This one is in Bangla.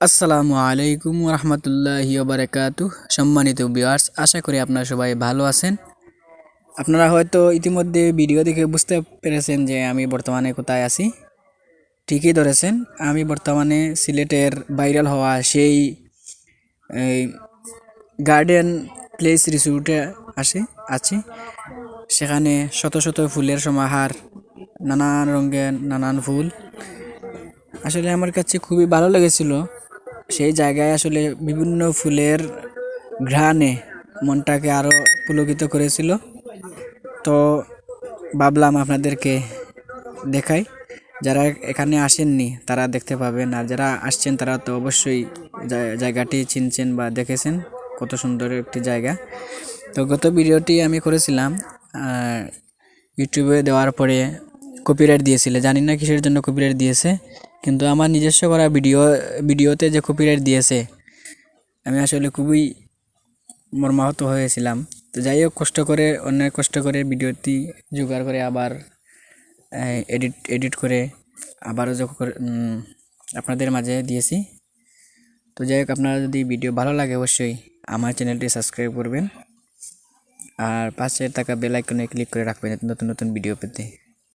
আসসালামু আলাইকুম রহমতুল্লাহি বারাকাতুহ। সম্মানিত ভিউয়ার্স, আশা করি আপনারা সবাই ভালো আছেন। আপনারা হয়তো ইতিমধ্যে ভিডিও দেখে বুঝতে পেরেছেন যে আমি বর্তমানে কোথায় আছি। ঠিকই ধরেছেন, আমি বর্তমানে সিলেটের ভাইরাল হওয়া সেই এই, গার্ডেন প্লেস রিসোর্টে আছি। সেখানে শত শত ফুলের সমাহার, নানান রঙের নানান ফুল। আসলে আমার কাছে খুবই ভালো লেগেছিল। সেই জায়গায় আসলে বিভিন্ন ফুলের ঘ্রাণে মনটাকে আরও পুলকিত করেছিল। তো ভাবলাম আপনাদেরকে দেখাই। যারা এখানে আসেননি তারা দেখতে পাবেন, আর যারা আসছেন তারা তো অবশ্যই জায়গাটি চিনছেন বা দেখেছেন। কত সুন্দর একটি জায়গা। তো গত ভিডিওটি আমি করেছিলাম ইউটিউবে দেওয়ার পরে কপিরাইট দিয়েছিল, জানি না কিসের জন্য কপিরাইট দিয়েছে, কিন্তু আমার নিজস্ব করা ভিডিওতে যে কপিরাইট দিয়েছে আমি আসলে খুবই মর্মাহত হয়েছিলাম। তো যাই হোক, অনেক কষ্ট করে ভিডিওটি জোগাড় করে আবার এডিট করে আবারও আপনাদের মাঝে দিয়েছি। তো যাই হোক, আপনারা যদি ভিডিও ভালো লাগে অবশ্যই আমার চ্যানেলটি সাবস্ক্রাইব করবেন আর পাশে থাকা বেল আইকনে ক্লিক করে রাখবেন নতুন নতুন ভিডিও পেতে।